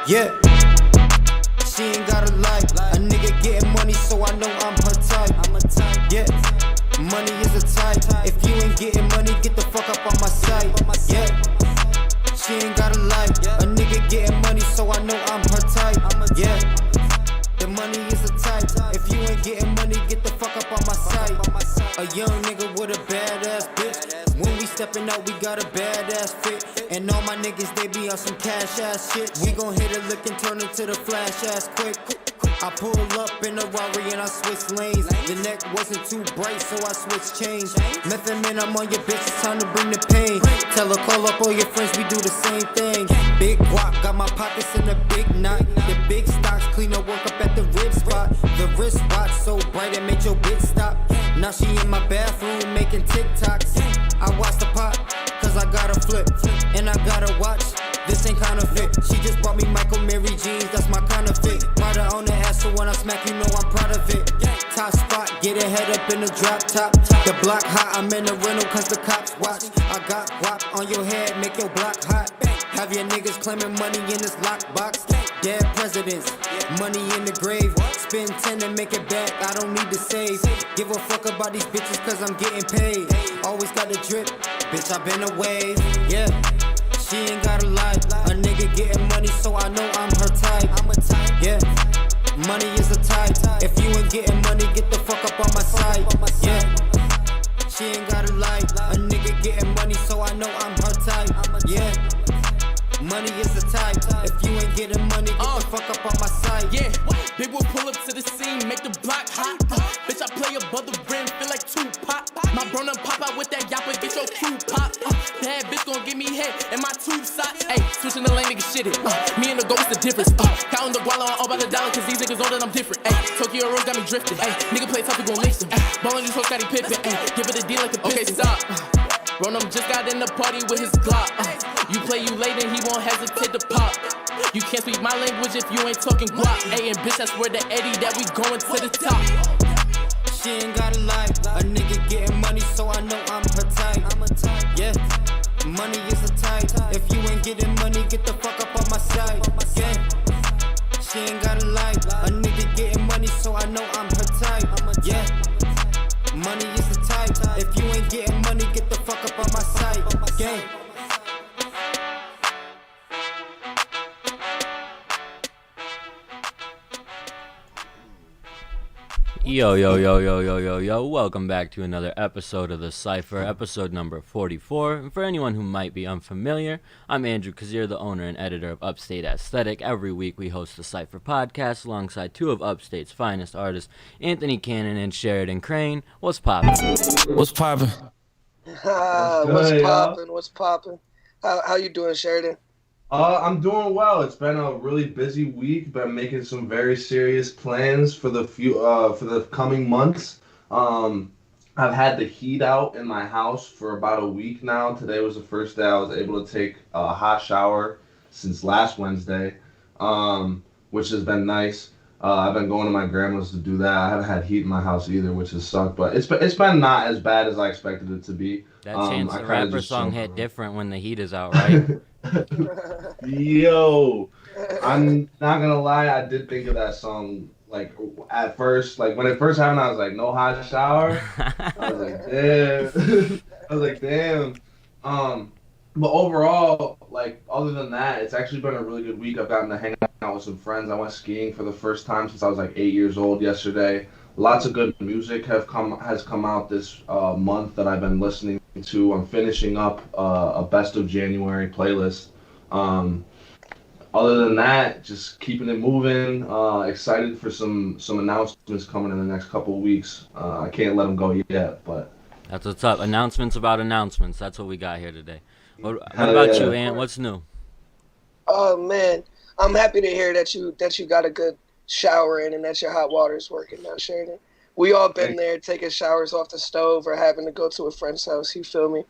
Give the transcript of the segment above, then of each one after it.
Yeah, she ain't got a life. A nigga getting money, so I know I'm her type. Yeah, money is a type. If you ain't getting money, get the fuck up on my site. Yeah, she ain't got a life. A nigga getting money, so I know I'm her type. Yeah, the money is a type. If you ain't getting money, get the fuck up on my site. A young nigga with a badass bitch. When we stepping out, we got a badass fit. And all my niggas, they be on some cash ass shit. We gon' hit a lick and turn it to the flash ass quick. I pull up in a Rari and I switch lanes. The neck wasn't too bright, so I switched chains. Method man, I'm on your bitch, it's time to bring the pain. Tell her, call up all your friends, we do the same thing. Big guap, got my pockets in a big knot. The big stocks, clean up, work up at the rib spot. The wristwatch so bright it made your bitch stop. Now she in my bathroom making TikToks. I watch the pot, cause I gotta flip. And I gotta watch, this ain't counterfeit. She just bought me Michael Mary jeans, that's my kind of fit. Ride her on the ass, so when I smack, you know I'm proud of it. Top spot, get a head up in the drop top. The block hot, I'm in the rental cause the cops watch. I got guap on your head, make your block hot. Have your niggas claiming money in this lockbox. Dead presidents, money in the grave. Spend 10 and make it back, I don't need to save. Give a fuck about these bitches cause I'm getting paid. Always got the drip, bitch I been away. Yeah, she ain't got a life. A nigga getting money so I know I'm her type. Yeah, money is a type. If you ain't getting money, get the fuck up on my side. Yeah, she ain't got a life. A nigga getting money so I know I'm her type. Yeah, money is a type. If you ain't getting money, get the fuck up on my side. Yeah, big will pull up to the scene, make the block hot. Bitch, I play above the rim, feel like Tupac. My bro done pop out with that yapper, get your crew pop. Bad bitch gon' give me head and my tube socks. Ayy, switching the lane, nigga shit it. Me and the ghost, the difference. Counting the guala on all by the dollar, cause these niggas know that I'm different. Ayy, Tokyo Road got me drifting. Ayy, nigga play tough, we gon' listen. Ballin' these hoes, got him pippin'. Ayy, give it a D like the Pistons. Okay, stop. Ronom just got in the party with his Glock. You play you late and he won't hesitate to pop. You can't speak my language if you ain't talking guap. Ayy, and bitch, that's where the Eddie that we going to the top. She ain't got a life. A nigga getting money, so I know I'm her type. Yeah, money is a type. If you ain't getting money, get the fuck up on my side. Yeah, she ain't got a life. A nigga getting money, so I know I'm her type. Yeah, money is a type. If you ain't getting money, get the fuck up on my side. Yeah. Yo, welcome back to another episode of the Cypher, episode number 44. And for anyone who might be unfamiliar, I'm Andrew Kazir, the owner and editor of Upstate Aesthetic. Every week we host the Cypher podcast alongside two of Upstate's finest artists, Anthony Cannon and Sheridan Crane. What's poppin'? What's poppin'? What's poppin'? How you doing, Sheridan? I'm doing well. It's been a really busy week. Been making some very serious plans for the coming months. I've had the heat out in my house for about a week now. Today was the first day I was able to take a hot shower since last Wednesday, which has been nice. I've been going to my grandma's to do that. I haven't had heat in my house either, which has sucked. But it's been not as bad as I expected it to be. That Chance the Rapper song hit different when the heat is out, right? Yo, I'm not gonna lie, I did think of that song like at first, like when it first happened, I was like, no hot shower. I was like, damn. But overall, like other than that, it's actually been a really good week. I've gotten to hang out with some friends. I went skiing for the first time since I was like 8 years old yesterday. Lots of good music has come out this month that I've been listening to. I'm finishing up a best of January playlist. Other than that, just keeping it moving. Excited for some announcements coming in the next couple of weeks. I can't let them go yet, but that's what's up. Announcements about announcements. That's what we got here today. What about you, Ant? What's new? Oh man, I'm happy to hear that you got a good shower in and that your hot water is working now, Sheridan. We all been there taking showers off the stove or having to go to a friend's house. You feel me?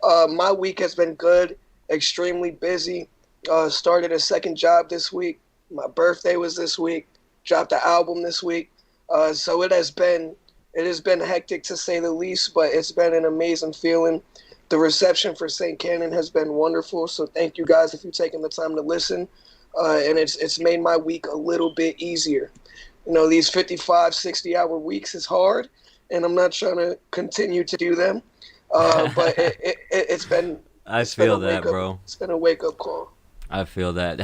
My week has been good, extremely busy. Started a second job this week. My birthday was this week. Dropped the album this week. So it has been hectic to say the least, but it's been an amazing feeling. The reception for St. Cannon has been wonderful. So thank you guys if you're taking the time to listen. and it's made my week a little bit easier. You know, these 55, 60-hour weeks is hard, and I'm not trying to continue to do them. But it's been I it's been feel a that, wake up. bro. It's been a wake up call. I feel that.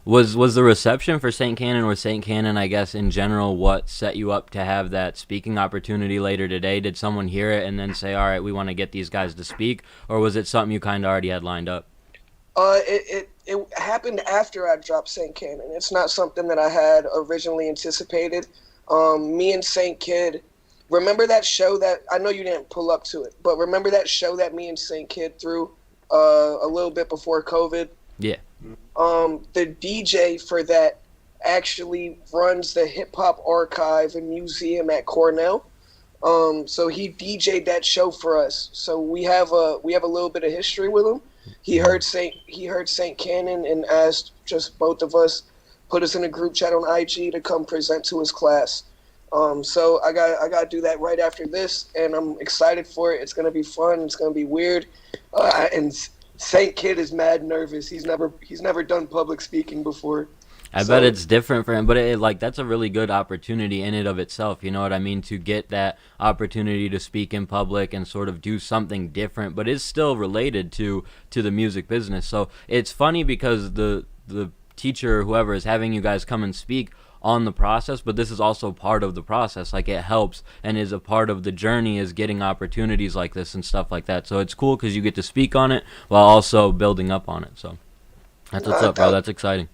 Was the reception for St. Cannon, or St. Cannon, I guess, in general, what set you up to have that speaking opportunity later today? Did someone hear it and then say, all right, we want to get these guys to speak, or was it something you kind of already had lined up? It happened after I dropped St. Cannon. It's not something that I had originally anticipated. Me and St. Kid, remember that show that, I know you didn't pull up to it, but remember that show that me and St. Kid threw a little bit before COVID? Yeah. The DJ for that actually runs the Hip Hop Archive and Museum at Cornell. So he DJ'd that show for us. So we have a little bit of history with him. He heard St. Cannon and asked just both of us, put us in a group chat on IG to come present to his class. So I got to do that right after this, and I'm excited for it. It's gonna be fun. It's gonna be weird. And St. Kid is mad nervous. He's never done public speaking before. I bet it's different for him, but that's a really good opportunity in and of itself. You know what I mean? To get that opportunity to speak in public and sort of do something different, but is still related to the music business. So it's funny because the teacher or whoever is having you guys come and speak on the process, but this is also part of the process. Like, it helps and is a part of the journey, is getting opportunities like this and stuff like that. So it's cool because you get to speak on it while also building up on it. So that's what's up, bro. That's exciting.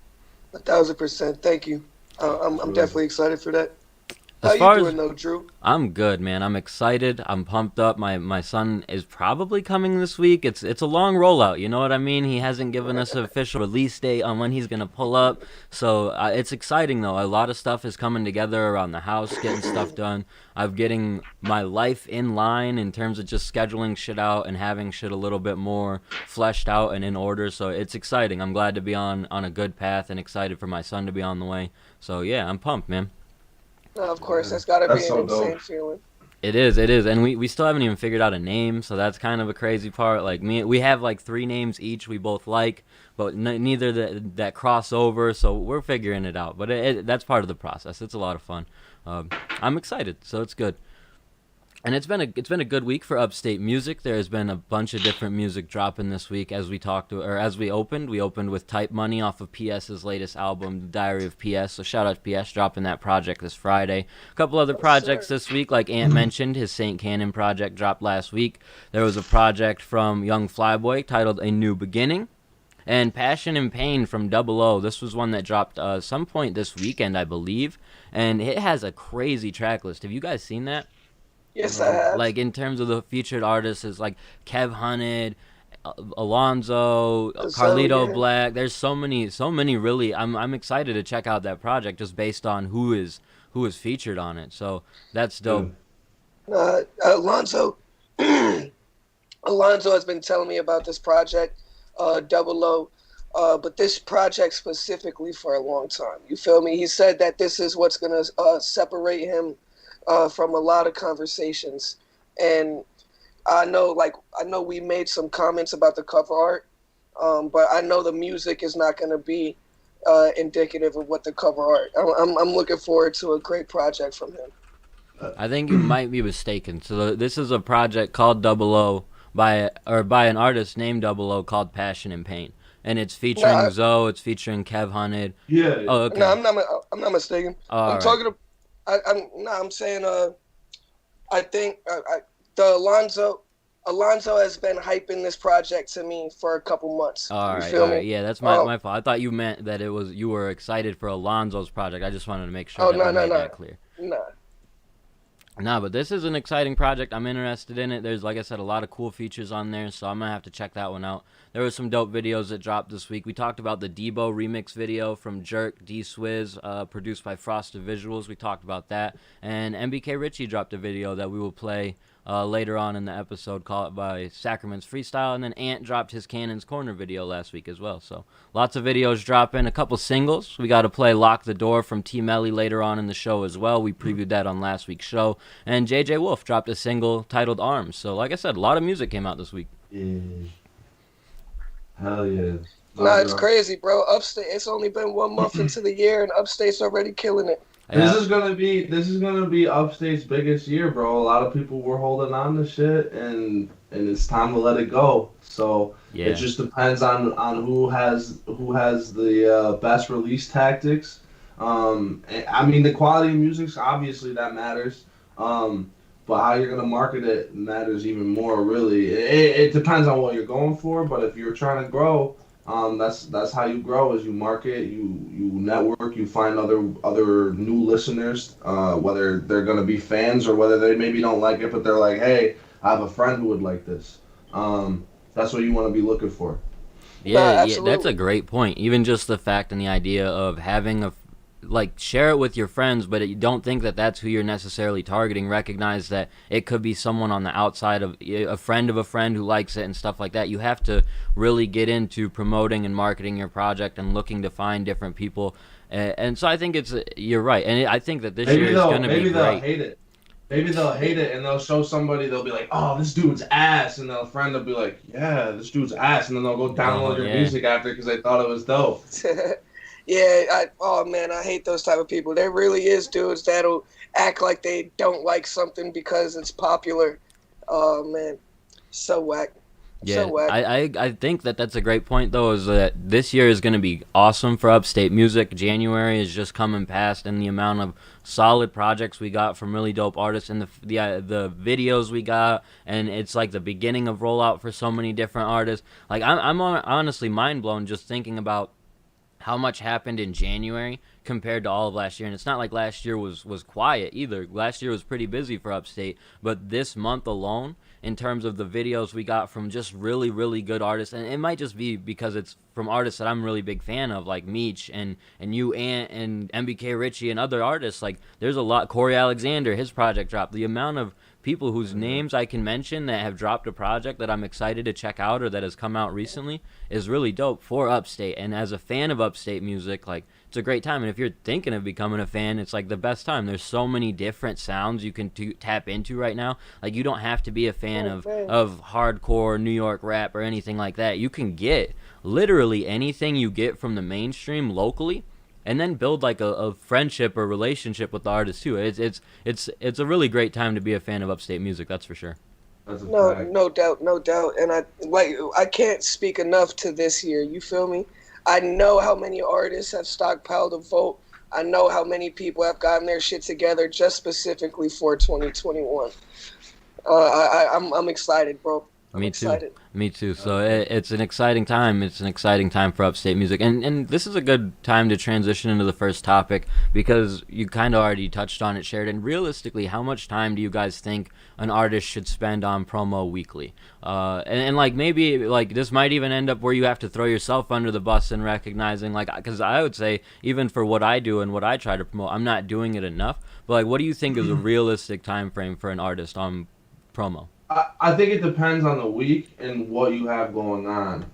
1,000%. Thank you. I'm definitely excited for that. As How you doing, though, Drew? I'm good, man. I'm excited. I'm pumped up. My son is probably coming this week. It's a long rollout. You know what I mean? He hasn't given us an official release date on when he's gonna pull up. So it's exciting though. A lot of stuff is coming together around the house, getting stuff done. I'm getting my life in line in terms of just scheduling shit out and having shit a little bit more fleshed out and in order. So it's exciting. I'm glad to be on a good path and excited for my son to be on the way. So yeah, I'm pumped, man. No, of course, that's got to be so an insane dope. feeling. It is, and we still haven't even figured out a name, so that's kind of a crazy part. Like, we have like 3 names each we both like, but neither that cross over, so we're figuring it out. But that's part of the process. It's a lot of fun. I'm excited, so it's good. And it's been a good week for Upstate music. There has been a bunch of different music dropping this week as we opened. We opened with Type Money off of PS's latest album, The Diary of PS. So shout out to PS dropping that project this Friday. A couple other projects this week, like Ant mentioned, his St. Cannon project dropped last week. There was a project from Young Flyboy titled A New Beginning. And Passion and Pain from Double O. This was one that dropped some point this weekend, I believe. And it has a crazy track list. Have you guys seen that? Yes, I have. Like, in terms of the featured artists, is like Kev Hunted, Alonzo, Carlito Black. There's so many really. I'm excited to check out that project just based on who is featured on it. So that's dope. Alonzo has been telling me about this project, Double O, but this project specifically for a long time. You feel me? He said that this is what's gonna separate him from a lot of conversations. And I know we made some comments about the cover art, but I know the music is not going to be indicative of what the cover art. I'm looking forward to a great project from him. I think you might be mistaken. So this is a project called Double O by an artist named Double O called Passion and Pain. And it's featuring Zoe, it's featuring Kev Hunted. Yeah. Oh, okay. No, I'm not mistaken. I'm talking about. I'm saying I think the Alonzo has been hyping this project to me for a couple months. All right. Yeah, that's my fault. I thought you meant that you were excited for Alonzo's project. I just wanted to make sure that clear. Nah, but this is an exciting project. I'm interested in it. There's, like I said, a lot of cool features on there, so I'm going to have to check that one out. There were some dope videos that dropped this week. We talked about the Debo remix video from Jerk, D-Swizz, produced by Frosted Visuals. We talked about that. And MBK Richie dropped a video that we will play later on in the episode, called by Sacrament's Freestyle. And then Ant dropped his Cannon's Corner video last week as well. So lots of videos dropping, a couple singles. We got to play Lock the Door from T Melly later on in the show as well. We previewed that on last week's show. And JJ Wolf dropped a single titled Arms. So like I said, a lot of music came out this week. Yeah. Hell yeah. Nah, it's crazy, bro. Upstate, it's only been 1 month into the year, and Upstate's already killing it. Yeah. This is gonna be Upstate's biggest year, bro. A lot of people were holding on to shit, and it's time to let it go. So Yeah. it just depends on who has the best release tactics. I mean, the quality of music's obviously that matters. But how you're gonna market it matters even more. Really, it depends on what you're going for. But if you're trying to grow, that's how you grow. Is you market, you network, you find other new listeners. Whether they're gonna be fans or whether they maybe don't like it, but they're like, hey, I have a friend who would like this. That's what you want to be looking for. Yeah, that's a great point. Even just the fact and the idea of having share it with your friends, but you don't think that that's who you're necessarily targeting. Recognize that it could be someone on the outside of a friend who likes it and stuff like that. You have to really get into promoting and marketing your project and looking to find different people. And so I think you're right. And I think that this year is going to be great. Maybe they'll hate it. Maybe they'll hate it and they'll show somebody, they'll be like, oh, this dude's ass. And their friend will be like, yeah, this dude's ass. And then they'll go download your music after because they thought it was dope. Yeah, I hate those type of people. There really is dudes that'll act like they don't like something because it's popular. Oh, man. So whack. Yeah, I think that's a great point, though, is that this year is going to be awesome for Upstate music. January is just coming past, and the amount of solid projects we got from really dope artists and the videos we got, and it's like the beginning of rollout for so many different artists. Like, I'm honestly mind-blown just thinking about how much happened in January compared to all of last year. And it's not like last year was quiet either. Last year was pretty busy for Upstate, but this month alone, in terms of the videos we got from just really, really good artists, and it might just be because it's from artists that I'm a really big fan of, like Meech and you, Ant, and MBK Richie and other artists. Like, there's a lot. Corey Alexander, his project dropped. The amount of people whose names I can mention that have dropped a project that I'm excited to check out or that has come out recently is really dope for Upstate. And as a fan of Upstate music, like, it's a great time. And if you're thinking of becoming a fan, it's like the best time. There's so many different sounds you can tap into right now. Like, you don't have to be a fan of hardcore New York rap or anything like that. You can get literally anything you get from the mainstream locally, and then build like a friendship or relationship with the artist too. It's a really great time to be a fan of Upstate music. That's for sure. No doubt. And I can't speak enough to this year. You feel me? I know how many artists have stockpiled a vote. I know how many people have gotten their shit together just specifically for 2021. I'm excited, bro. Me too. So it's an exciting time. It's an exciting time for Upstate music. And this is a good time to transition into the first topic because you kind of already touched on it, Sheridan. Realistically, how much time do you guys think an artist should spend on promo weekly? And like maybe like this might even end up where you have to throw yourself under the bus and recognizing, like, because I would say even for what I do and what I try to promote, I'm not doing it enough. But like, what do you think is a realistic time frame for an artist on promo? I think it depends on the week and what you have going on.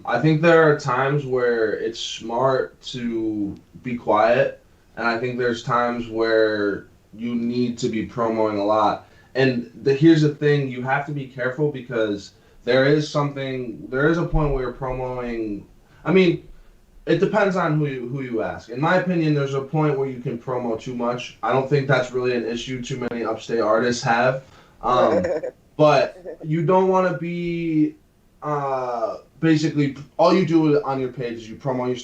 I think there are times where it's smart to be quiet, and I think there's times where you need to be promoting a lot. And here's the thing, you have to be careful because there is a point where you're promoting. I mean, it depends on who you ask. In my opinion, there's a point where you can promo too much. I don't think that's really an issue too many Upstate artists have. But you don't want to be basically all you do on your page is you promote your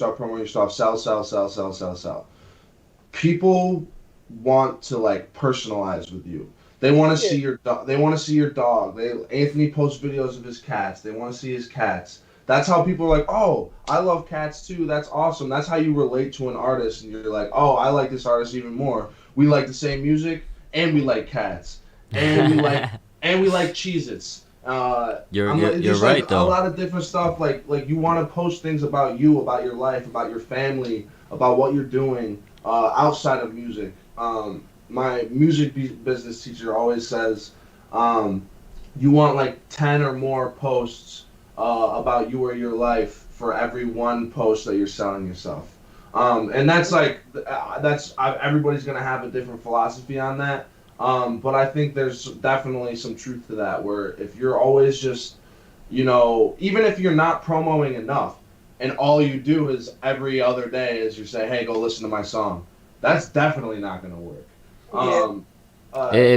stuff, sell. People want to like personalize with you. They want to see your dog. They want to see your dog. Anthony posts videos of his cats. They want to see his cats. That's how people are like, oh, I love cats too. That's awesome. That's how you relate to an artist, and you're like, oh, I like this artist even more. We like the same music, and we like cats, and we like Cheez-Its. You're right, though. A lot of different stuff. Like you want to post things about you, about your life, about your family, about what you're doing outside of music. My music business teacher always says you want like 10 or more posts about you or your life for every one post that you're selling yourself. And that's everybody's gonna have a different philosophy on that. But I think there's definitely some truth to that, where if you're always just, even if you're not promoting enough, and all you do is every other day is you say, hey, go listen to my song. That's definitely not going to work.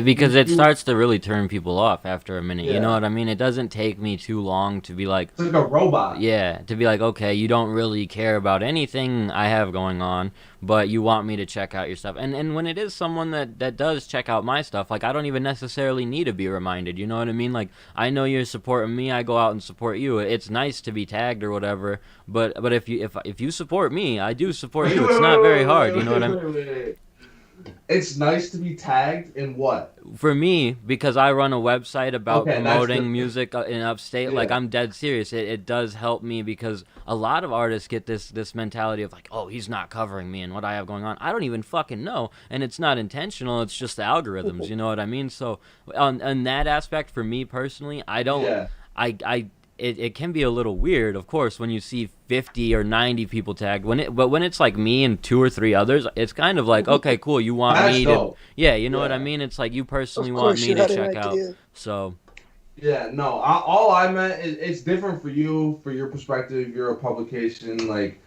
Because it starts to really turn people off after a minute. Yeah. You know what I mean? It doesn't take me too long to be like, it's like a robot. Yeah, to be like, okay, you don't really care about anything I have going on, but you want me to check out your stuff. And when it is someone that does check out my stuff, like, I don't even necessarily need to be reminded. You know what I mean? Like, I know you're supporting me, I go out and support you. It's nice to be tagged or whatever, but if you support me, I do support you. It's not very hard. You know what I mean? It's nice to be tagged in what? For me, because I run a website about promoting the music in upstate, like, I'm dead serious. It does help me because a lot of artists get this mentality of like, oh, he's not covering me and what I have going on. I don't even fucking know, and it's not intentional. It's just the algorithms. You know what I mean? So on that aspect, for me personally, I don't. It can be a little weird, of course, when you see 50 or 90 people tagged. But when it's like me and 2 or 3 others, it's kind of like, okay, cool. You want me to? Yeah, you know what I mean. It's like you personally want me to check out. So. Yeah, no. All I meant is it's different for you, for your perspective. You're a publication. Like,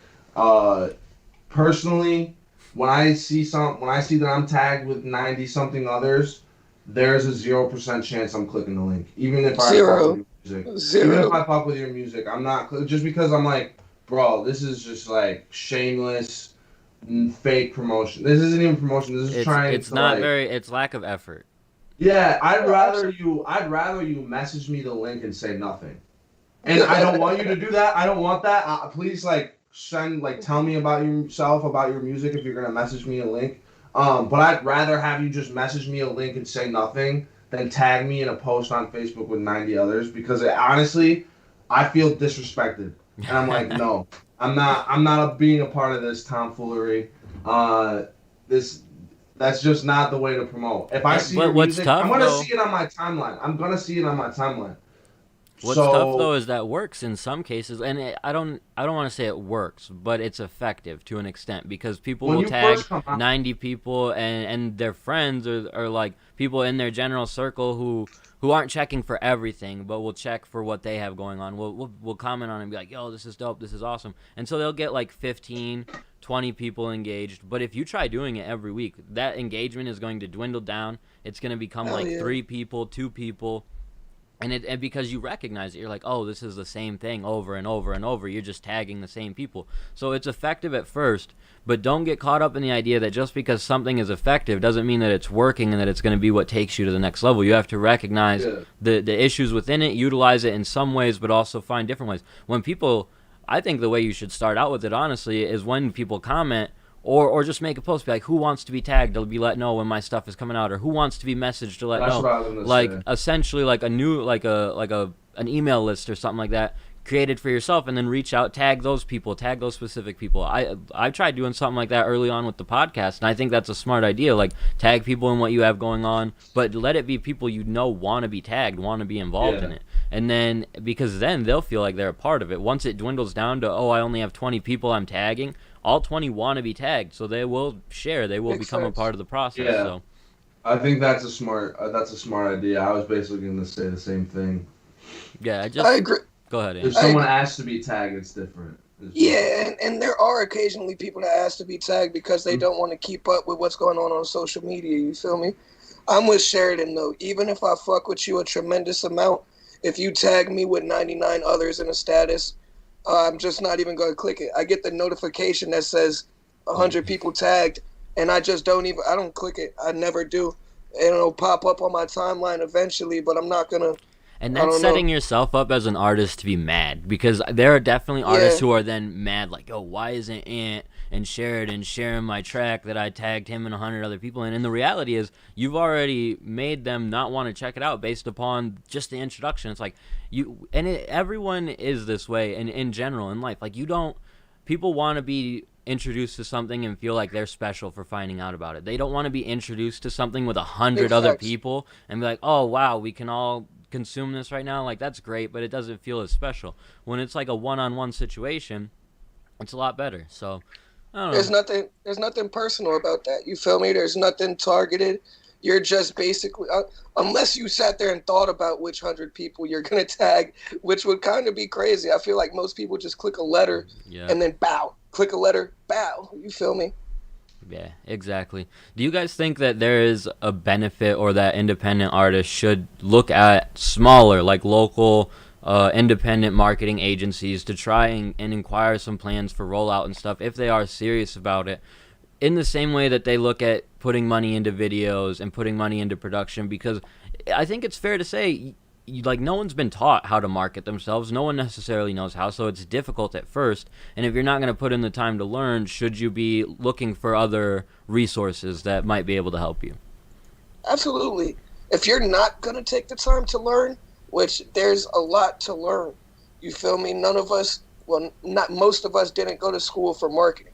personally, when I see that I'm tagged with 90 something others, there's a 0% chance I'm clicking the link, even if I fuck with your music. Even if I fuck with your music, I'm not just because I'm like, bro, this is just like shameless, fake promotion. This isn't even promotion. This is trying. It's not very. It's lack of effort. Yeah, I'd rather you message me the link and say nothing, and I don't want you to do that. I don't want that. Please, tell me about yourself, about your music if you're gonna message me a link. But I'd rather have you just message me a link and say nothing than tag me in a post on Facebook with 90 others, because honestly, I feel disrespected. And I'm like, no, I'm not being a part of this tomfoolery. That's just not the way to promote. If I see your music, I'm going to see it on my timeline. What's tough though is that works in some cases, and I don't want to say it works, but it's effective to an extent, because people will tag 90 people and their friends or like people in their general circle who aren't checking for everything, but will check for what they have going on. We'll comment on it and be like, yo, this is dope, this is awesome, and so they'll get like 15, 20 people engaged. But if you try doing it every week, that engagement is going to dwindle down. It's going to become 3 people, 2 people. And because you recognize it, you're like, oh, this is the same thing over and over and over. You're just tagging the same people. So it's effective at first, but don't get caught up in the idea that just because something is effective doesn't mean that it's working and that it's going to be what takes you to the next level. You have to recognize the issues within it, utilize it in some ways, but also find different ways. I think the way you should start out with it, honestly, is when people comment, or just make a post, be like, who wants to be tagged to be let know when my stuff is coming out, or who wants to be messaged to let know. What I was gonna say. Essentially like a new an email list or something like that created for yourself, and then reach out, tag those people, tag those specific people. I tried doing something like that early on with the podcast, and I think that's a smart idea. Like, tag people in what you have going on, but let it be people you know want to be tagged, want to be involved in it. And then, because then they'll feel like they're a part of it. Once it dwindles down to, I only have 20 people I'm tagging, all 20 want to be tagged, so they will share. They will become a part of the process. Yeah. So, I think that's a smart idea. I was basically going to say the same thing. Yeah, I agree. Go ahead, Andy. If someone asks to be tagged, it's different. And there are occasionally people that ask to be tagged because they don't want to keep up with what's going on social media. You feel me? I'm with Sheridan, though. Even if I fuck with you a tremendous amount, if you tag me with 99 others in a status, I'm just not even going to click it. I get the notification that says 100 people tagged, and I don't click it. I never do. And it'll pop up on my timeline eventually, but I'm not going to. And that's setting yourself up as an artist to be mad, because there are definitely artists who are then mad, like, oh, why isn't Ant and Sheridan sharing my track that I tagged him and 100 other people in? And the reality is, you've already made them not want to check it out based upon just the introduction. It's like, everyone is this way, and in general in life, like, people want to be introduced to something and feel like they're special for finding out about it. They don't want to be introduced to something with 100 other people and be like, oh wow, we can all consume this right now. Like, that's great, but it doesn't feel as special. When it's like a one-on-one situation, it's a lot better. So I don't know. There's nothing personal about that. You feel me? There's nothing targeted. You're just basically, unless you sat there and thought about which 100 people you're going to tag, which would kind of be crazy. I feel like most people just click a letter and then bow. Click a letter, bow. You feel me? Yeah, exactly. Do you guys think that there is a benefit, or that independent artists should look at smaller, like local, independent marketing agencies to try and inquire some plans for rollout and stuff if they are serious about it, in the same way that they look at putting money into videos and putting money into production? Because I think it's fair to say, like, no one's been taught how to market themselves. No one necessarily knows how, so it's difficult at first. And if you're not going to put in the time to learn, should you be looking for other resources that might be able to help you? Absolutely. If you're not going to take the time to learn, which there's a lot to learn, you feel me? None of us, well, not most of us didn't go to school for marketing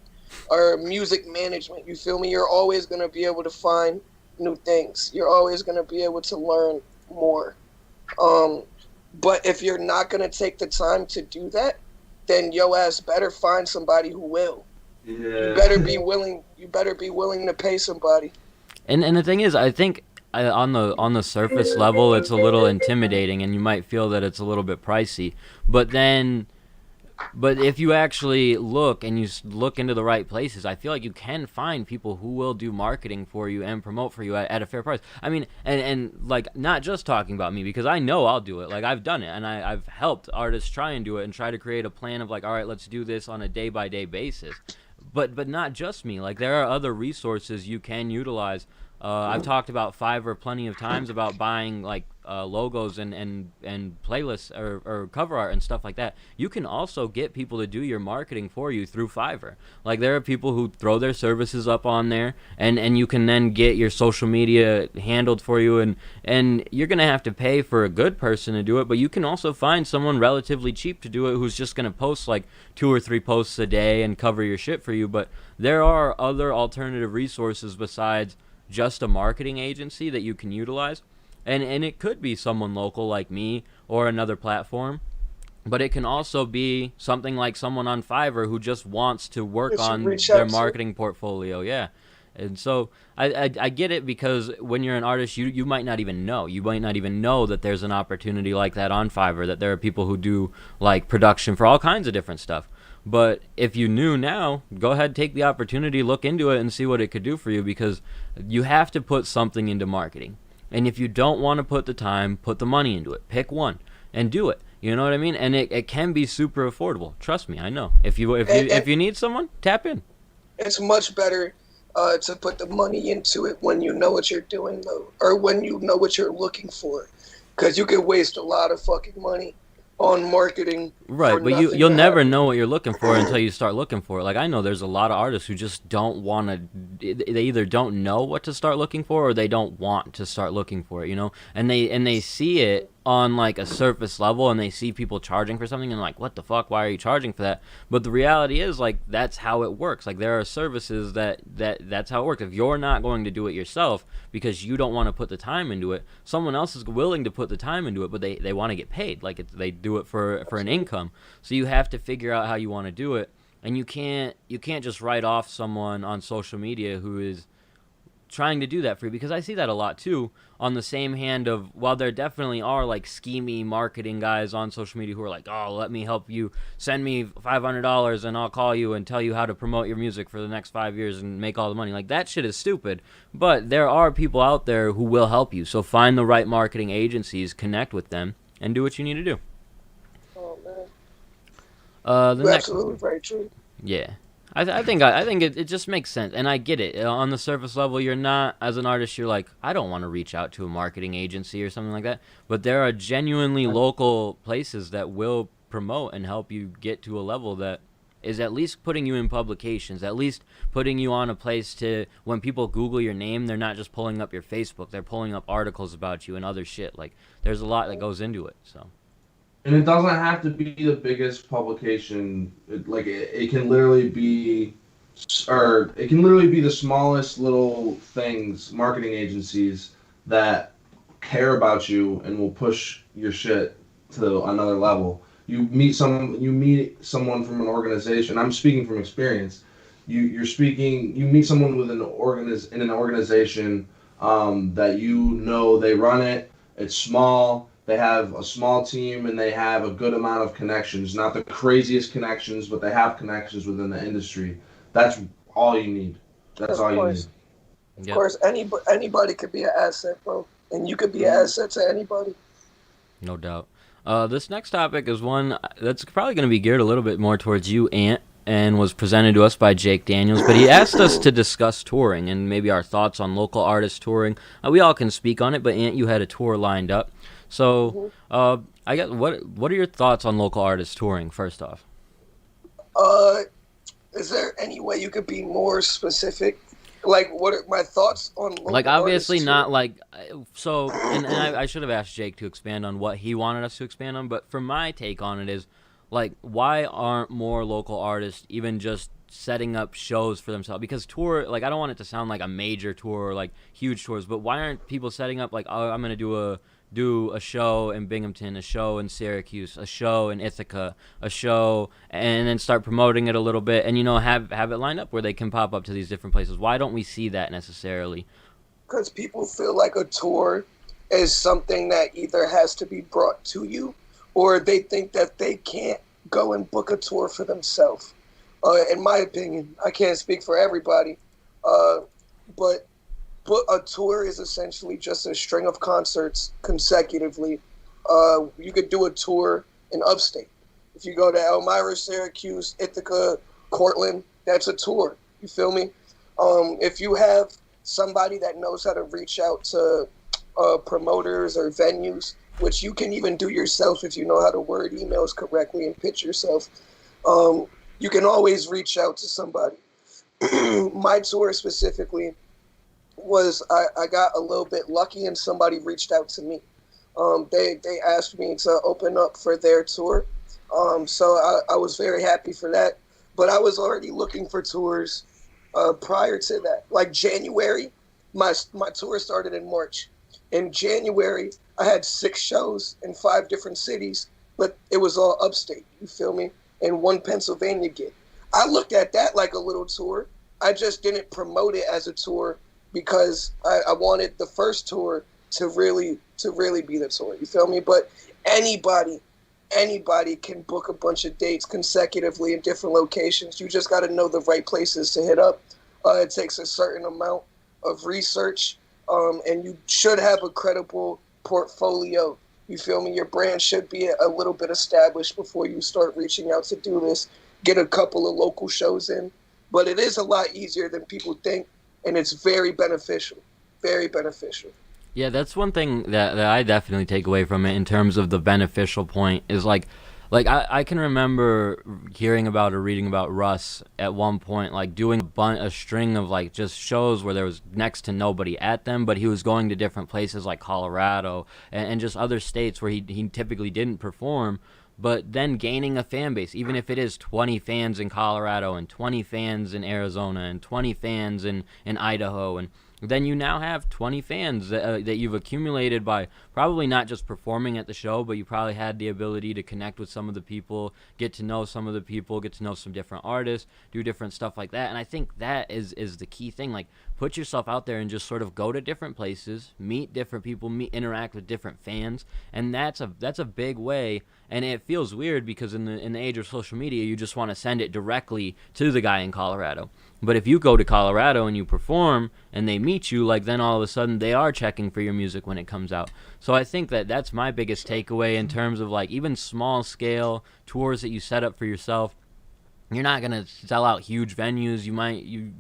or music management. You feel me? You're always going to be able to find new things. You're always going to be able to learn more. But if you're not going to take the time to do that, then your ass better find somebody who will. Yeah. You better be willing to pay somebody. And the thing is, I think on the surface level, it's a little intimidating, and you might feel that it's a little bit pricey. But if you actually look and you look into the right places, I feel like you can find people who will do marketing for you and promote for you at a fair price. I mean, and like, not just talking about me, because I know I'll do it. Like, I've done it, and I've helped artists try and do it and try to create a plan of, like, all right, let's do this on a day-by-day basis. But not just me. Like, there are other resources you can utilize. I've talked about Fiverr plenty of times about buying, like, logos and playlists or cover art and stuff like that. You can also get people to do your marketing for you through Fiverr. Like, there are people who throw their services up on there, and you can then get your social media handled for you, and you're going to have to pay for a good person to do it, but you can also find someone relatively cheap to do it who's just going to post like 2 or 3 posts a day and cover your shit for you. But there are other alternative resources besides just a marketing agency that you can utilize. And it could be someone local like me or another platform, but it can also be something like someone on Fiverr who just wants to work on their marketing portfolio. Yeah. And so I get it, because when you're an artist, you might not even know. You might not even know that there's an opportunity like that on Fiverr, that there are people who do like production for all kinds of different stuff. But if you knew now, go ahead, take the opportunity, look into it, and see what it could do for you, because you have to put something into marketing. And if you don't want to put the time, put the money into it. Pick one and do it. You know what I mean? And it can be super affordable. Trust me, I know. If you need someone, tap in. It's much better to put the money into it when you know what you're doing, though, or when you know what you're looking for, because you can waste a lot of fucking money on marketing. Right, but you'll never know what you're looking for until you start looking for it. Like, I know there's a lot of artists who just don't want to. They either don't know what to start looking for, or they don't want to start looking for it. You know, and they see it on like a surface level, and they see people charging for something, and like, what the fuck? Why are you charging for that? But the reality is, like, that's how it works. Like, there are services that's how it works. If you're not going to do it yourself because you don't want to put the time into it, someone else is willing to put the time into it, but they want to get paid. Like, they do it for an income. So you have to figure out how you want to do it, and you can't just write off someone on social media who is trying to do that for you, because I see that a lot too. On the same hand of, while there definitely are like schemy marketing guys on social media who are like, oh, let me help you, send me $500 and I'll call you and tell you how to promote your music for the next 5 years and make all the money. Like, that shit is stupid. But there are people out there who will help you. So find the right marketing agencies, connect with them, and do what you need to do. Oh man, absolutely very true. Yeah. I think it just makes sense, and I get it. On the surface level, you're not, as an artist, you're like, I don't want to reach out to a marketing agency or something like that. But there are genuinely local places that will promote and help you get to a level that is at least putting you in publications, at least putting you on a place to, when people Google your name, they're not just pulling up your Facebook, they're pulling up articles about you and other shit. Like, there's a lot that goes into it, so. And it doesn't have to be the biggest publication. It can literally be, or it can literally be the smallest little things, marketing agencies that care about you and will push your shit to another level. You meet someone from an organization. I'm speaking from experience. You meet someone with in an organization that they run it. It's small. They have a small team and they have a good amount of connections. Not the craziest connections, but they have connections within the industry. That's all you need. That's all you need. Of course, anybody could be an asset, bro. And you could be an asset to anybody. No doubt. This next topic is one that's probably going to be geared a little bit more towards you, Ant, and was presented to us by Jake Daniels. But he asked us to discuss touring and maybe our thoughts on local artists touring. We all can speak on it, but Ant, you had a tour lined up. So, I guess what are your thoughts on local artists touring? First off, is there any way you could be more specific? Like, what are my thoughts on local like obviously artists not like so. And I should have asked Jake to expand on what he wanted us to expand on. But for my take on it is, like, why aren't more local artists even just setting up shows for themselves? Because tour, like, I don't want it to sound like a major tour or like huge tours, but why aren't people setting up like, oh, I'm gonna do a show in Binghamton, a show in Syracuse, a show in Ithaca, a show, and then start promoting it a little bit, and have it lined up where they can pop up to these different places. Why don't we see that necessarily? Because people feel like a tour is something that either has to be brought to you, or they think that they can't go and book a tour for themselves. In my opinion, I can't speak for everybody, but a tour is essentially just a string of concerts consecutively. You could do a tour in upstate. If you go to Elmira, Syracuse, Ithaca, Cortland, that's a tour. You feel me? If you have somebody that knows how to reach out to promoters or venues, which you can even do yourself if you know how to word emails correctly and pitch yourself, you can always reach out to somebody. My tour specifically was I got a little bit lucky and somebody reached out to me. They asked me to open up for their tour. So I was very happy for that. But I was already looking for tours prior to that. Like January, my tour started in March. In January, I had 6 shows in 5 different cities, but it was all upstate, you feel me? And 1 Pennsylvania gig. I looked at that like a little tour. I just didn't promote it as a tour because I wanted the first tour to really be the tour. You feel me? But anybody can book a bunch of dates consecutively in different locations. You just got to know the right places to hit up. It takes a certain amount of research, and you should have a credible portfolio. You feel me? Your brand should be a little bit established before you start reaching out to do this. Get a couple of local shows in. But it is a lot easier than people think. And it's very beneficial, very beneficial. Yeah, that's one thing that I definitely take away from it in terms of the beneficial point is like I can remember hearing about or reading about Russ at one point, like doing a string of like just shows where there was next to nobody at them, but he was going to different places like Colorado and just other states where he typically didn't perform. But then gaining a fan base, even if it is 20 fans in Colorado and 20 fans in Arizona and 20 fans in Idaho, and then you now have 20 fans that you've accumulated by probably not just performing at the show, but you probably had the ability to connect with some of the people, get to know some of the people, get to know some different artists, do different stuff like that. And I think that is the key thing. Like, put yourself out there and just sort of go to different places, meet different people, interact with different fans, and that's a big way. And it feels weird because in the age of social media, you just want to send it directly to the guy in Colorado. But if you go to Colorado and you perform and they meet you, like, then all of a sudden they are checking for your music when it comes out. So I think that's my biggest takeaway in terms of like even small scale tours that you set up for yourself. You're not going to sell out huge venues. You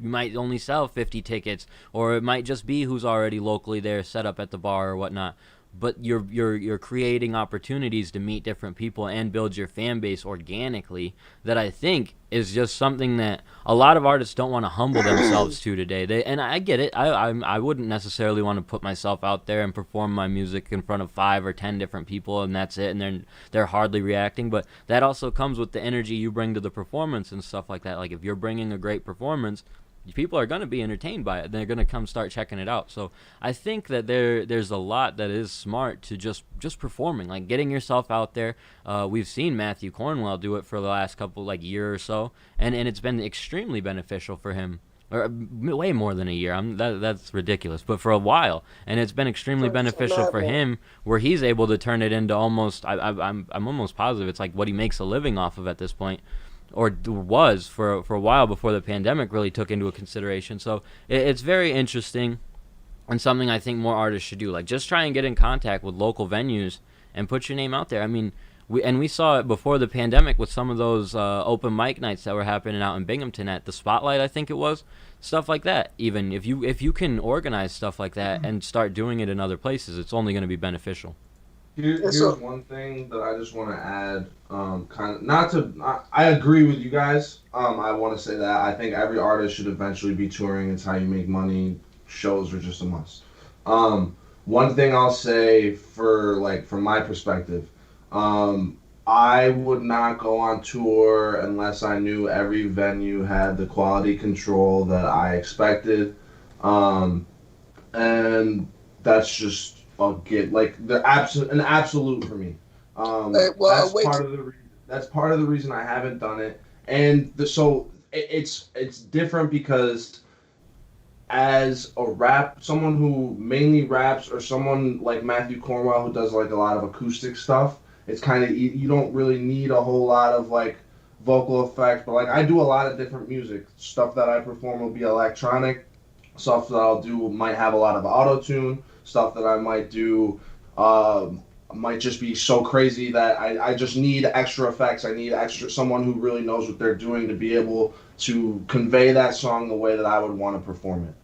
might only sell 50 tickets, or it might just be who's already locally there set up at the bar or whatnot. But you're creating opportunities to meet different people and build your fan base organically. That I think is just something that a lot of artists don't want to humble themselves to today. And I get it. I wouldn't necessarily want to put myself out there and perform my music in front of 5 or 10 different people and that's it. And they're hardly reacting. But that also comes with the energy you bring to the performance and stuff like that. Like if you're bringing a great performance, people are going to be entertained by it. They're going to come start checking it out. So I think that there's a lot that is smart to just performing, like getting yourself out there. We've seen Matthew Cornwell do it for the last couple year or so, and it's been extremely beneficial for him. or way more than a year. That's ridiculous, but for a while, and it's been extremely beneficial for him, where he's able to turn it into almost. I'm almost positive it's like what he makes a living off of at this point, or was for a while before the pandemic really took into consideration. So it's very interesting, and something I think more artists should do. Like just try and get in contact with local venues and put your name out there. I mean. We saw it before the pandemic with some of those open mic nights that were happening out in Binghamton at the Spotlight, I think it was, stuff like that. Even if you can organize stuff like that and start doing it in other places, it's only going to be beneficial. Here's one thing that I just want to add. I agree with you guys. I want to say that I think every artist should eventually be touring. It's how you make money. Shows are just a must. One thing I'll say from my perspective. I would not go on tour unless I knew every venue had the quality control that I expected. And that's just an absolute for me. That's part of the reason I haven't done it. And it's different because as someone who mainly raps, or someone like Matthew Cornwell who does like a lot of acoustic stuff, it's kind of, you don't really need a whole lot of like vocal effects, but like I do a lot of different music. Stuff that I perform will be electronic. Stuff that I'll do might have a lot of auto-tune. Stuff that I might do might just be so crazy that I just need extra effects. I need someone who really knows what they're doing to be able to convey that song the way that I would want to perform it.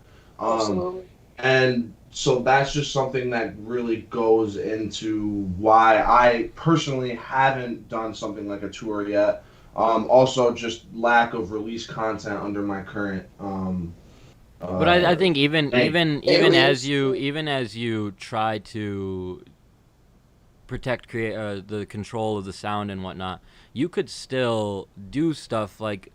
Absolutely. And so that's just something that really goes into why I personally haven't done something like a tour yet. Also, just lack of release content under my current. But I think even as you try to protect the control of the sound and whatnot, you could still do stuff like.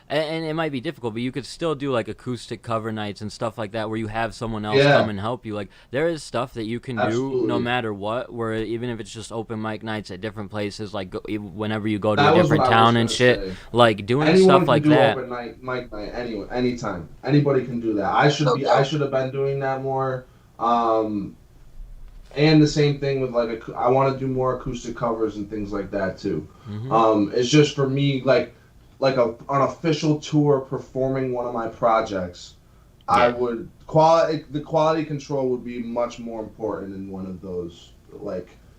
And it might be difficult, but you could still do like acoustic cover nights and stuff like that where you have someone else come and help you. Like there is stuff that you can do no matter what, where even if it's just open mic nights at different places, like whenever you go to a different town and shit, like doing stuff like that. Anyone can do open mic night anytime. Anybody can do that. I should have been doing that more. And the same thing with I want to do more acoustic covers and things like that too. Mm-hmm. It's just for me like an official tour performing one of my projects, I would the quality control would be much more important in one of those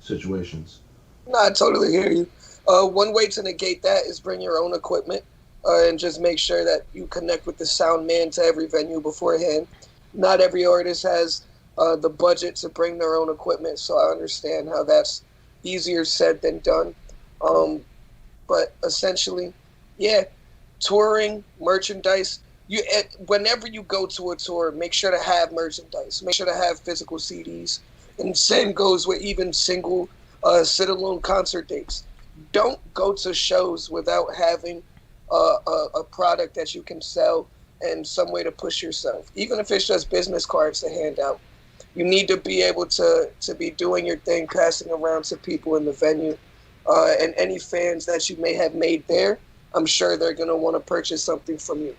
situations. No, I totally hear you. One way to negate that is bring your own equipment and just make sure that you connect with the sound man to every venue beforehand. Not every artist has the budget to bring their own equipment, so I understand how that's easier said than done. But essentially, touring, merchandise. Whenever you go to a tour, make sure to have merchandise. Make sure to have physical CDs. And same goes with even single sit-alone concert dates. Don't go to shows without having a product that you can sell and some way to push yourself. Even if it's just business cards to hand out. You need to be able to be doing your thing, passing around to people in the venue. And any fans that you may have made there, I'm sure they're going to want to purchase something from you.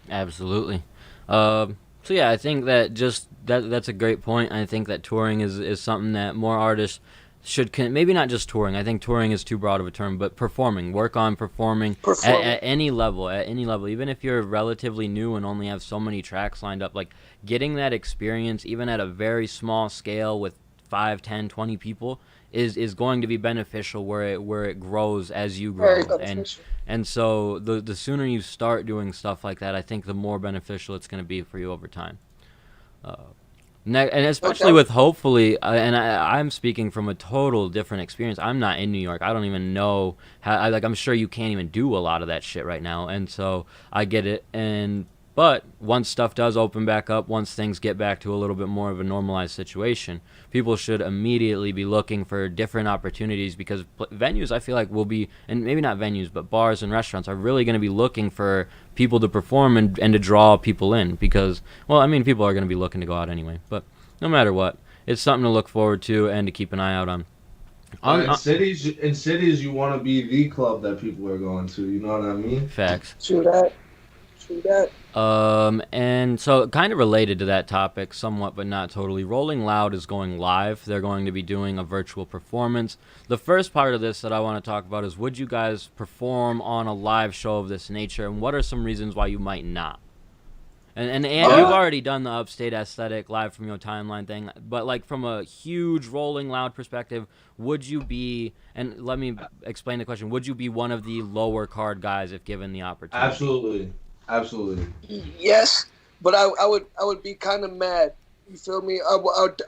Absolutely. So yeah, I think that's a great point. I think that touring is something that more artists should maybe not just touring. I think touring is too broad of a term, but work on performing. At any level, even if you're relatively new and only have so many tracks lined up, like getting that experience even at a very small scale with 5, 10, 20 people is going to be beneficial where it grows as you grow. And so the sooner you start doing stuff like that, I think the more beneficial it's going to be for you over time. And especially with hopefully, and I'm speaking from a total different experience. I'm not in New York. I don't even know how. I'm sure you can't even do a lot of that shit right now, and so I get it. But once stuff does open back up, once things get back to a little bit more of a normalized situation, people should immediately be looking for different opportunities, because venues, I feel like, will be, and maybe not venues, but bars and restaurants are really going to be looking for people to perform and to draw people in, because, well, I mean, people are going to be looking to go out anyway. But no matter what, it's something to look forward to and to keep an eye out on. In cities, you want to be the club that people are going to. You know what I mean? Facts. True that. True that. And so kind of related to that topic somewhat, but not totally. Rolling Loud is going live. They're going to be doing a virtual performance. The first part of this that I want to talk about is, would you guys perform on a live show of this nature, and what are some reasons why you might not? And you've already done the Upstate Aesthetic live from your timeline thing, but like from a huge Rolling Loud perspective, would you be, and let me explain the question, would you be one of the lower card guys if given the opportunity? Absolutely. Yes, but I would be kind of mad. You feel me? I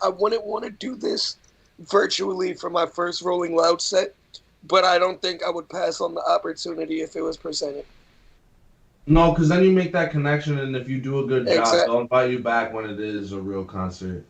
wouldn't want to do this virtually for my first Rolling Loud set, but I don't think I would pass on the opportunity if it was presented. No, because then you make that connection, and if you do a good job, Exactly. they'll invite you back when it is a real concert.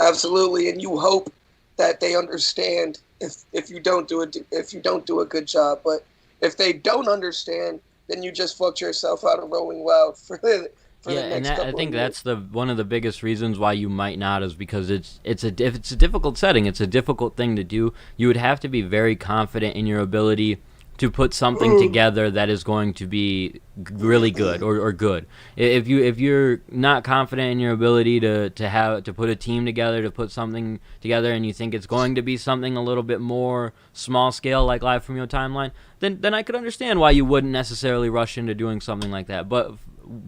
Absolutely, and you hope that they understand if you don't do a good job. But if they don't understand, then you just fucked yourself out of Rolling Loud for the next couple I think of years. that's one of the biggest reasons why you might not, is because it's a difficult setting. It's a difficult thing to do. You would have to be very confident in your ability to put something together that is going to be really good or good. If you're not confident in your ability to put a team together, to put something together, and you think it's going to be something a little bit more small scale like Live From Your Timeline, then I could understand why you wouldn't necessarily rush into doing something like that. But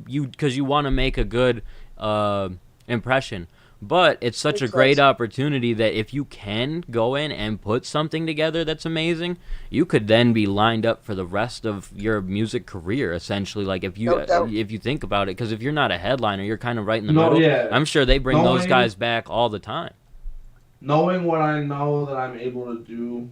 because you want to make a good impression. But it's such a great opportunity that if you can go in and put something together that's amazing, you could then be lined up for the rest of your music career, essentially. Like if you think about it, because if you're not a headliner, you're kind of right in the middle. Yeah. I'm sure they bring those guys back all the time. Knowing what I know that I'm able to do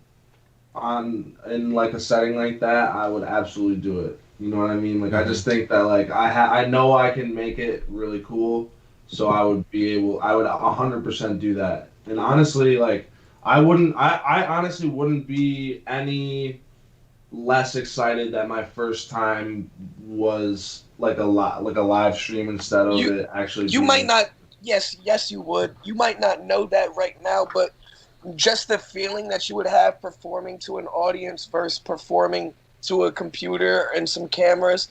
in like a setting like that, I would absolutely do it. You know what I mean? Like I just think that like I know I can make it really cool. So I would 100% do that. And honestly, like, I honestly wouldn't be any less excited that my first time was like a live stream instead of it actually. You might not. Yes, you would. You might not know that right now, but just the feeling that you would have performing to an audience versus performing to a computer and some cameras.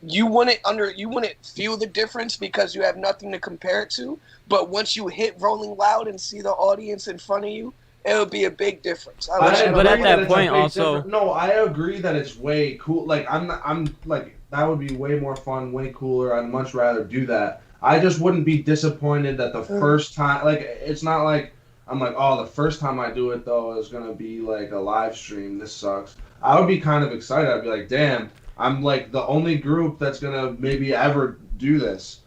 You wouldn't feel the difference because you have nothing to compare it to. But once you hit Rolling Loud and see the audience in front of you, it'll be a big difference. But at that point, also, no, I agree that it's way cool. Like I'm like that would be way more fun, way cooler. I'd much rather do that. I just wouldn't be disappointed that the first time, like it's not like I'm like, oh, the first time I do it though is gonna be like a live stream. This sucks. I would be kind of excited. I'd be like, damn. I'm like the only group that's gonna maybe ever do this.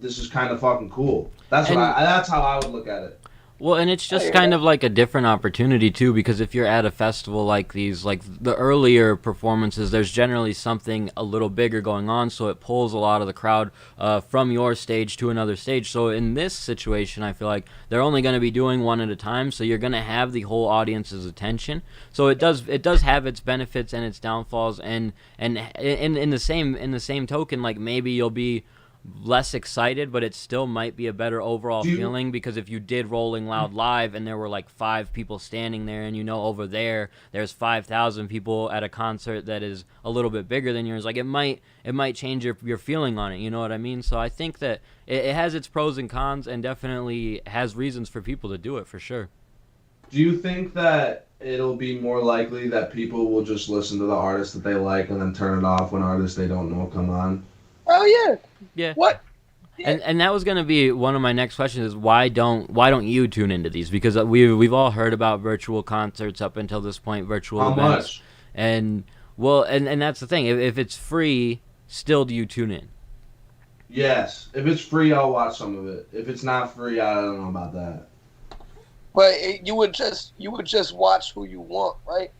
This is kind of fucking cool. That's how I would look at it. Well, and it's just kind of like a different opportunity too, because if you're at a festival like these, like the earlier performances, there's generally something a little bigger going on, so it pulls a lot of the crowd from your stage to another stage. So in this situation, I feel like they're only going to be doing one at a time, so you're going to have the whole audience's attention. So it does have its benefits and its downfalls, and in the same token, like maybe you'll be less excited, but it still might be a better overall feeling, because if you did Rolling Loud live and there were like 5 people standing there, and over there's 5,000 people at a concert that is a little bit bigger than yours, like it might change your feeling on it, you know what I mean? So I think that it has its pros and cons, and definitely has reasons for people to do it, for sure. Do you think that it'll be more likely that people will just listen to the artists that they like and then turn it off when artists they don't know come on? Oh yeah. Yeah. What? Yeah. And that was going to be one of my next questions, is why don't you tune into these? Because we've all heard about virtual concerts up until this point, virtual events. How much? And that's the thing. If it's free, still do you tune in? Yes. If it's free, I'll watch some of it. If it's not free, I don't know about that. But you would just watch who you want, right?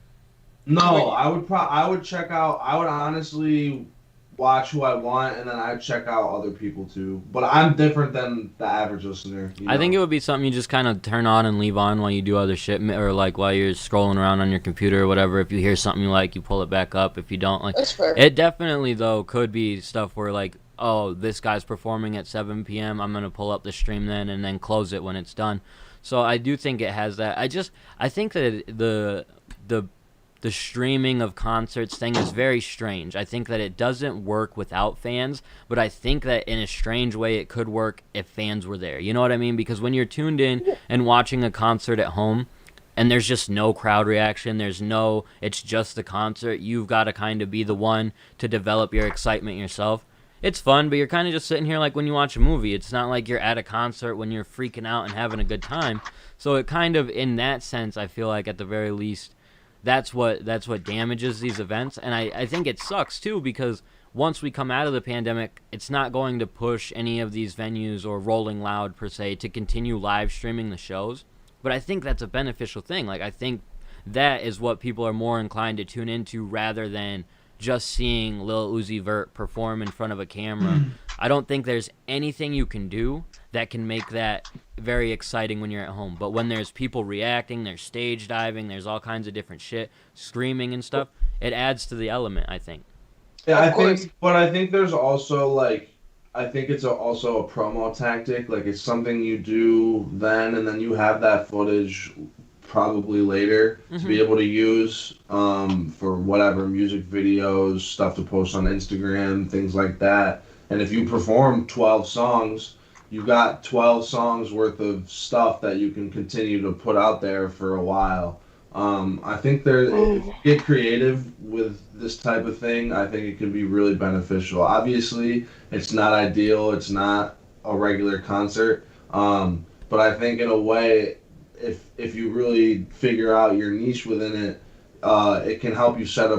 No, I would check out. I would honestly watch who I want, and then I check out other people too. But I'm different than the average listener. I think it would be something you just kind of turn on and leave on while you do other shit, or like while you're scrolling around on your computer or whatever. If you hear something you like, you pull it back up. If you don't, like, that's fair. It definitely though could be stuff where like, oh, this guy's performing at 7 p.m. I'm gonna pull up the stream then and then close it when it's done. So I do think it has that. I think that the the streaming of concerts thing is very strange. I think that it doesn't work without fans, but I think that in a strange way it could work if fans were there. You know what I mean? Because when you're tuned in and watching a concert at home and there's just no crowd reaction, it's just the concert, you've got to kind of be the one to develop your excitement yourself. It's fun, but you're kind of just sitting here like when you watch a movie. It's not like you're at a concert when you're freaking out and having a good time. So it kind of, in that sense, I feel like at the very least, that's what damages these events. And I think it sucks too, because once we come out of the pandemic, it's not going to push any of these venues or Rolling Loud per se to continue live streaming the shows. But I think that's a beneficial thing. Like, I think that is what people are more inclined to tune into rather than just seeing Lil Uzi Vert perform in front of a camera. I don't think there's anything you can do that can make that very exciting when you're at home. But when there's people reacting, there's stage diving, there's all kinds of different shit, screaming and stuff, it adds to the element, I think. Yeah, I think there's also like, I think it's also a promo tactic. Like, it's something you do then, and then you have that footage probably later to be able to use for whatever, music videos, stuff to post on Instagram, things like that. And if you perform 12 songs, you've got 12 songs worth of stuff that you can continue to put out there for a while. I think if you get creative with this type of thing, I think it can be really beneficial. Obviously, it's not ideal. It's not a regular concert. But I think in a way, if you really figure out your niche within it, it can help you set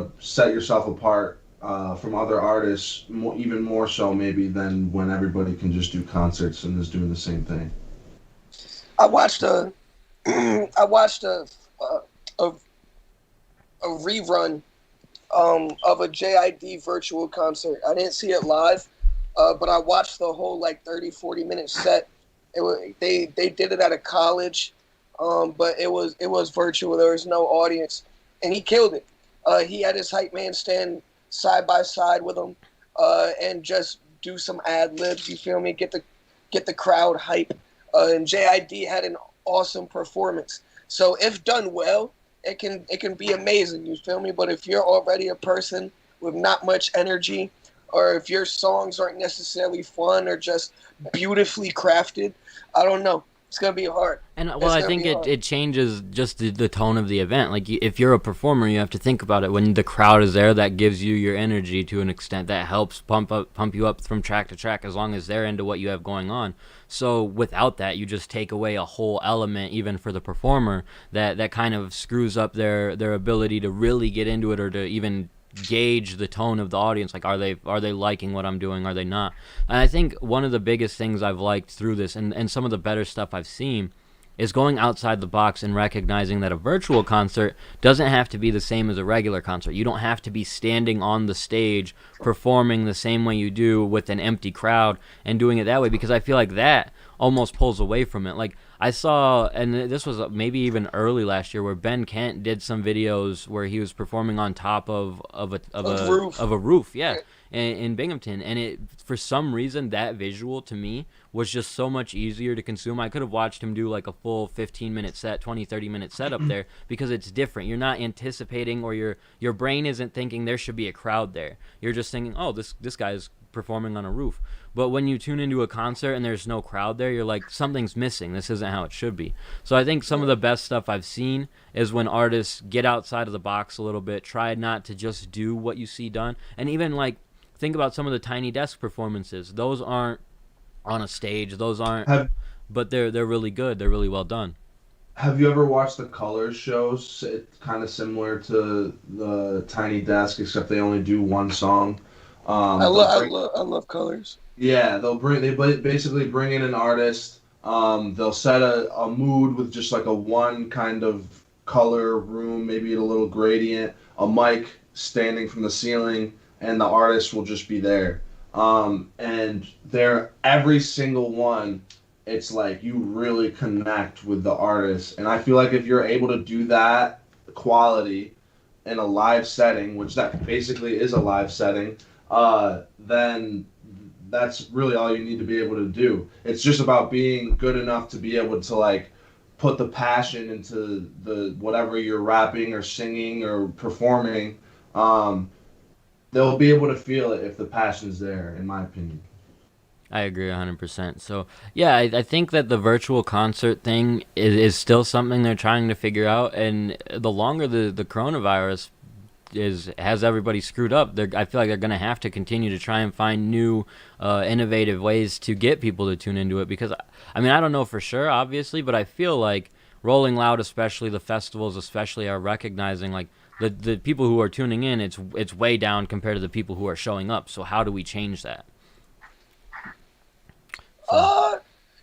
yourself apart from other artists, even more so maybe than when everybody can just do concerts and is doing the same thing. I watched a rerun of a JID virtual concert. I didn't see it live, but I watched the whole 30-40 minute set. They did it at a college. But it was virtual. There was no audience, and he killed it. He had his hype man stand side by side with him, and just do some ad libs. You feel me? Get the crowd hype. And JID had an awesome performance. So if done well, it can be amazing. You feel me? But if you're already a person with not much energy, or if your songs aren't necessarily fun or just beautifully crafted, I don't know. It's going to be hard. And well, I think it changes just the tone of the event. Like, if you're a performer, you have to think about it. When the crowd is there, that gives you your energy to an extent. That helps pump you up from track to track as long as they're into what you have going on. So without that, you just take away a whole element, even for the performer, that kind of screws up their ability to really get into it or to even gauge the tone of the audience. Like, are they liking what I'm doing? Are they not? And I think one of the biggest things I've liked through this and some of the better stuff I've seen is going outside the box and recognizing that a virtual concert doesn't have to be the same as a regular concert. You don't have to be standing on the stage performing the same way you do with an empty crowd and doing it that way, because I feel like that almost pulls away from it. Like, I saw, and this was maybe even early last year, where Ben Kent did some videos where he was performing on top of a roof, yeah, in Binghamton, and it, for some reason, that visual to me was just so much easier to consume. I could have watched him do like a full 15-minute set, 20-30-minute set up there, because it's different. You're not anticipating, or your brain isn't thinking there should be a crowd there. You're just thinking, oh, this guy's performing on a roof. But when you tune into a concert and there's no crowd there, you're like, something's missing. This isn't how it should be. So I think some of the best stuff I've seen is when artists get outside of the box a little bit, try not to just do what you see done. And even think about some of the Tiny Desk performances. Those aren't on a stage. Those aren't, but they're really good. They're really well done. Have you ever watched the Colors shows? It's kind of similar to the Tiny Desk, except they only do one song. I love Colors. Yeah, they basically bring in an artist. They'll set a mood with just like a one kind of color room, maybe a little gradient, a mic standing from the ceiling, and the artist will just be there. And they're every single one, it's like you really connect with the artist. And I feel like if you're able to do that quality in a live setting, which that basically is a live setting, then that's really all you need to be able to do. It's just about being good enough to be able to put the passion into the whatever you're rapping or singing or performing, they'll be able to feel it if the passion's there, in my opinion. I agree 100%. So, yeah, I think that the virtual concert thing is still something they're trying to figure out. And the longer the coronavirus has everybody screwed up, I feel like they're going to have to continue to try and find new, innovative ways to get people to tune into it. Because, I mean, I don't know for sure, obviously, but I feel like Rolling Loud, especially the festivals, especially are recognizing like the people who are tuning in. It's way down compared to the people who are showing up. So how do we change that?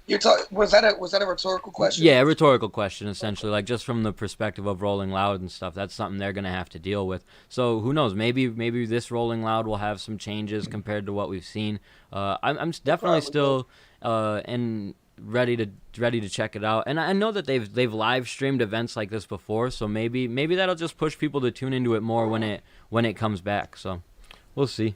You're talking. Was that a rhetorical question? Yeah, a rhetorical question, essentially. Like, just from the perspective of Rolling Loud and stuff, that's something they're going to have to deal with. So, who knows? Maybe this Rolling Loud will have some changes compared to what we've seen. I'm definitely still ready to check it out. And I know that they've live streamed events like this before, so maybe that'll just push people to tune into it more when it comes back. So, we'll see.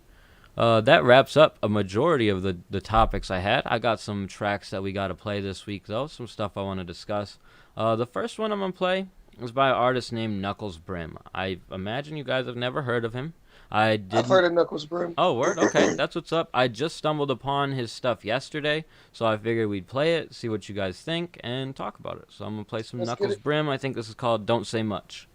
That wraps up a majority of the topics I had. I got some tracks that we got to play this week, though. Some stuff I want to discuss. The first one I'm going to play is by an artist named Knuckles Brimm. I imagine you guys have never heard of him. I've heard of Knuckles Brimm. Oh, word? Okay, that's what's up. I just stumbled upon his stuff yesterday, so I figured we'd play it, see what you guys think, and talk about it. So I'm going to play some Knuckles Brimm. I think this is called Don't Say Much.